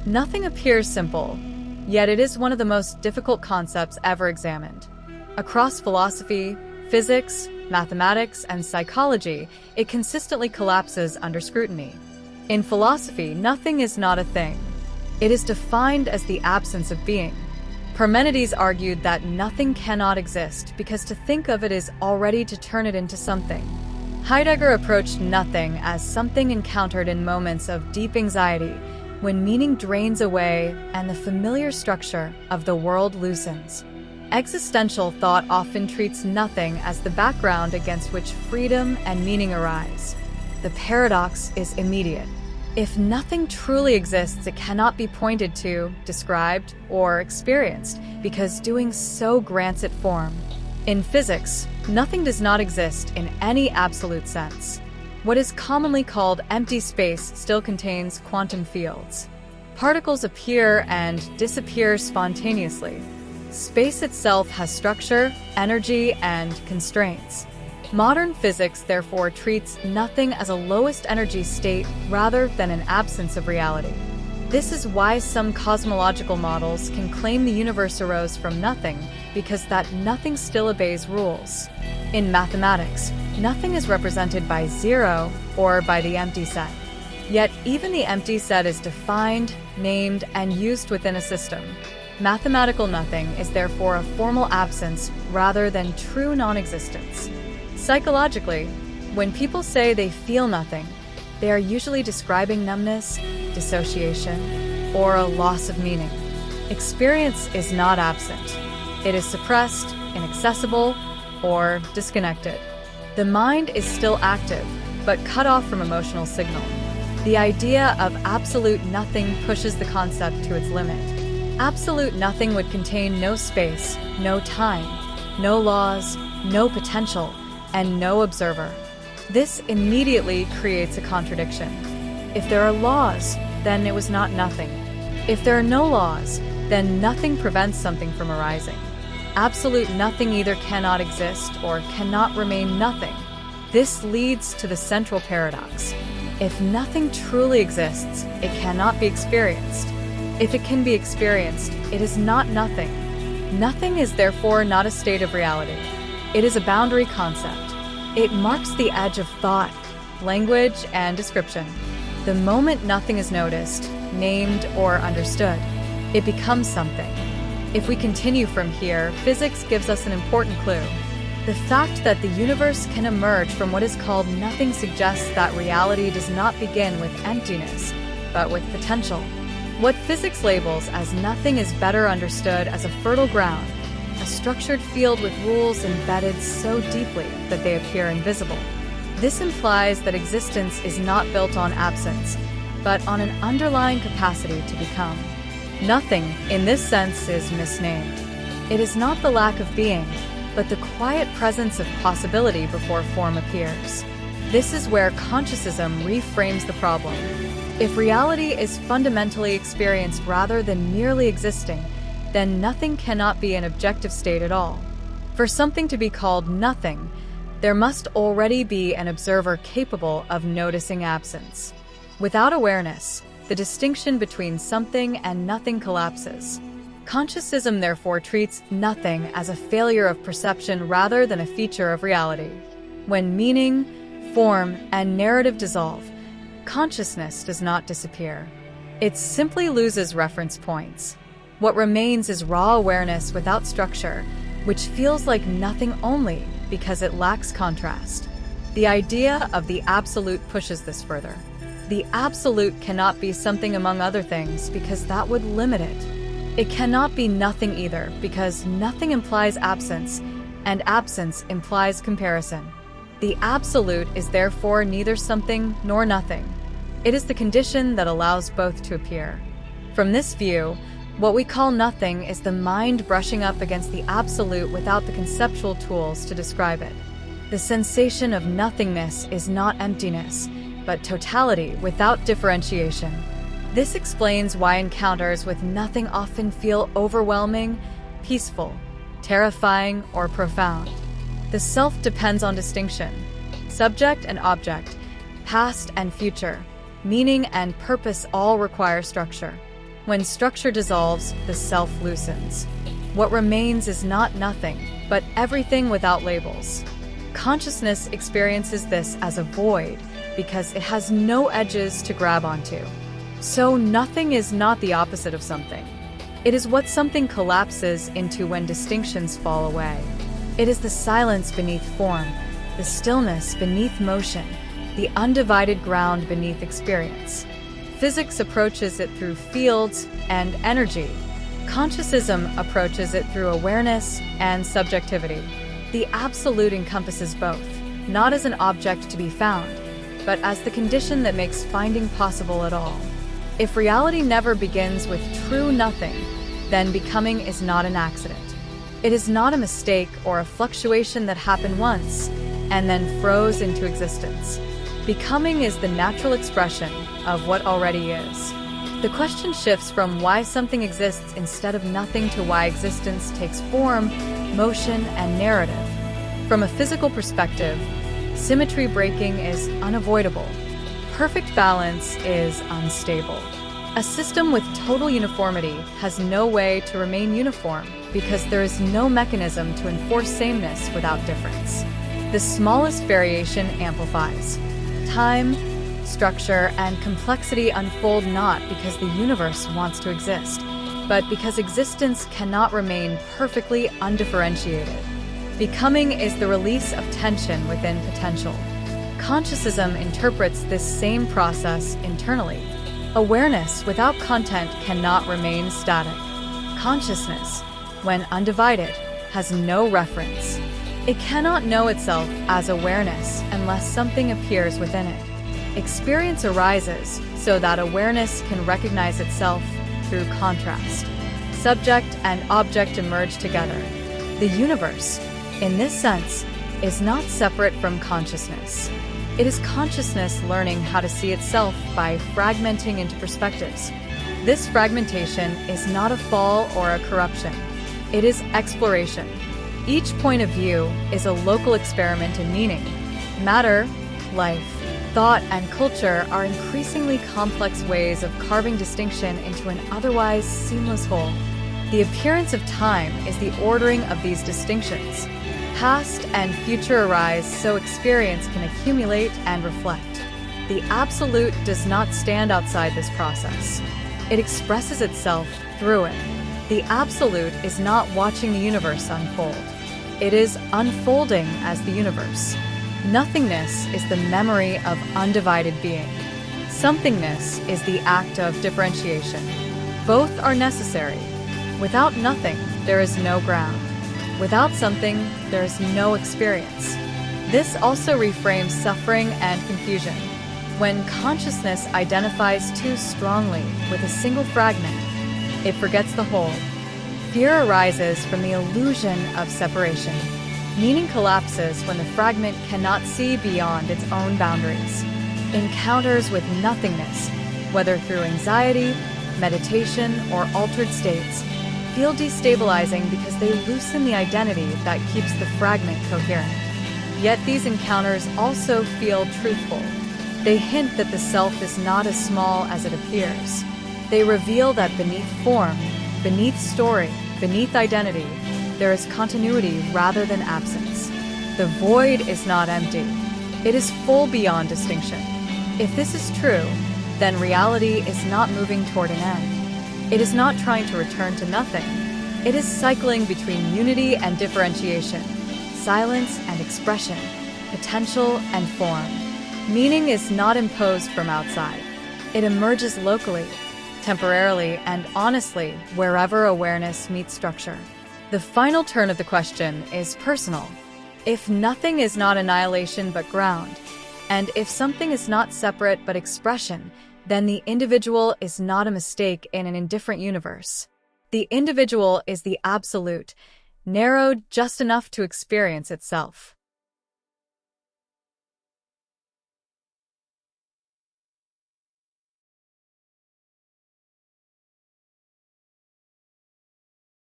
Nothing appears simple, yet it is one of the most difficult concepts ever examined. Across philosophy, physics, mathematics, and psychology, it consistently collapses under scrutiny. In philosophy, nothing is not a thing. It is defined as the absence of being. Parmenides argued that nothing cannot exist because to think of it is already to turn it into something. Heidegger approached nothing as something encountered in moments of deep anxiety, when meaning drains away and the familiar structure of the world loosens. Existential thought often treats nothing as the background against which freedom and meaning arise. The paradox is immediate. If nothing truly exists, it cannot be pointed to, described, or experienced, because doing so grants it form. In physics, nothing does not exist in any absolute sense. What is commonly called empty space still contains quantum fields. Particles appear and disappear spontaneously. Space itself has structure, energy, and constraints. Modern physics therefore treats nothing as a lowest energy state rather than an absence of reality. This is why some cosmological models can claim the universe arose from nothing, because that nothing still obeys rules. In mathematics, nothing is represented by zero or by the empty set. Yet even the empty set is defined, named, and used within a system. Mathematical nothing is therefore a formal absence rather than true non-existence. Psychologically, when people say they feel nothing, they are usually describing numbness, dissociation, or a loss of meaning. Experience is not absent. It is suppressed, inaccessible, or disconnected. The mind is still active, but cut off from emotional signal. The idea of absolute nothing pushes the concept to its limit. Absolute nothing would contain no space, no time, no laws, no potential, and no observer. This immediately creates a contradiction. If there are laws, then it was not nothing. If there are no laws, then nothing prevents something from arising. Absolute nothing either cannot exist or cannot remain nothing. This leads to the central paradox. If nothing truly exists, it cannot be experienced. If it can be experienced, it is not nothing. Nothing is therefore not a state of reality. It is a boundary concept. It marks the edge of thought, language, and description. The moment nothing is noticed, named, or understood, it becomes something. If we continue from here, physics gives us an important clue. The fact that the universe can emerge from what is called nothing suggests that reality does not begin with emptiness, but with potential. What physics labels as nothing is better understood as a fertile ground, a structured field with rules embedded so deeply that they appear invisible. This implies that existence is not built on absence, but on an underlying capacity to become. Nothing, in this sense, is misnamed. It is not the lack of being, but the quiet presence of possibility before form appears. This is where Consciousism reframes the problem. If reality is fundamentally experienced rather than merely existing, then nothing cannot be an objective state at all. For something to be called nothing, there must already be an observer capable of noticing absence. Without awareness, the distinction between something and nothing collapses. Consciousism therefore treats nothing as a failure of perception rather than a feature of reality. When meaning, form, and narrative dissolve, consciousness does not disappear. It simply loses reference points. What remains is raw awareness without structure, which feels like nothing only because it lacks contrast. The idea of the absolute pushes this further. The absolute cannot be something among other things because that would limit it. It cannot be nothing either because nothing implies absence, and absence implies comparison. The absolute is therefore neither something nor nothing. It is the condition that allows both to appear. From this view, what we call nothing is the mind brushing up against the absolute without the conceptual tools to describe it. The sensation of nothingness is not emptiness, but totality without differentiation. This explains why encounters with nothing often feel overwhelming, peaceful, terrifying, or profound. The self depends on distinction. Subject and object, past and future, meaning and purpose all require structure. When structure dissolves, the self loosens. What remains is not nothing, but everything without labels. Consciousness experiences this as a void because it has no edges to grab onto. So nothing is not the opposite of something. It is what something collapses into when distinctions fall away. It is the silence beneath form, the stillness beneath motion, the undivided ground beneath experience. Physics approaches it through fields and energy. Consciousism approaches it through awareness and subjectivity. The absolute encompasses both, not as an object to be found, but as the condition that makes finding possible at all. If reality never begins with true nothing, then becoming is not an accident. It is not a mistake or a fluctuation that happened once and then froze into existence. Becoming is the natural expression of what already is. The question shifts from why something exists instead of nothing to why existence takes form, motion, and narrative. From a physical perspective, symmetry breaking is unavoidable. Perfect balance is unstable. A system with total uniformity has no way to remain uniform because there is no mechanism to enforce sameness without difference. The smallest variation amplifies. Time, structure, and complexity unfold not because the universe wants to exist, but because existence cannot remain perfectly undifferentiated. Becoming is the release of tension within potential. Consciousism interprets this same process internally. Awareness without content cannot remain static. Consciousness, when undivided, has no reference. It cannot know itself as awareness unless something appears within it. Experience arises so that awareness can recognize itself through contrast. Subject and object emerge together. The universe, in this sense, is not separate from consciousness. It is consciousness learning how to see itself by fragmenting into perspectives. This fragmentation is not a fall or a corruption. It is exploration. Each point of view is a local experiment in meaning. Matter, life, thought, and culture are increasingly complex ways of carving distinction into an otherwise seamless whole. The appearance of time is the ordering of these distinctions. Past and future arise so experience can accumulate and reflect. The absolute does not stand outside this process. It expresses itself through it. The absolute is not watching the universe unfold. It is unfolding as the universe. Nothingness is the memory of undivided being. Somethingness is the act of differentiation. Both are necessary. Without nothing, there is no ground. Without something, there is no experience. This also reframes suffering and confusion. When consciousness identifies too strongly with a single fragment, it forgets the whole. Fear arises from the illusion of separation. Meaning collapses when the fragment cannot see beyond its own boundaries. Encounters with nothingness, whether through anxiety, meditation, or altered states, feel destabilizing because they loosen the identity that keeps the fragment coherent. Yet these encounters also feel truthful. They hint that the self is not as small as it appears. They reveal that beneath form, beneath story, beneath identity, there is continuity rather than absence. The void is not empty. It is full beyond distinction. If this is true, then reality is not moving toward an end. It is not trying to return to nothing. It is cycling between unity and differentiation, silence and expression, potential and form. Meaning is not imposed from outside. It emerges locally, temporarily, and honestly wherever awareness meets structure. The final turn of the question is personal. If nothing is not annihilation but ground, and if something is not separate but expression, then the individual is not a mistake in an indifferent universe. The individual is the absolute, narrowed just enough to experience itself.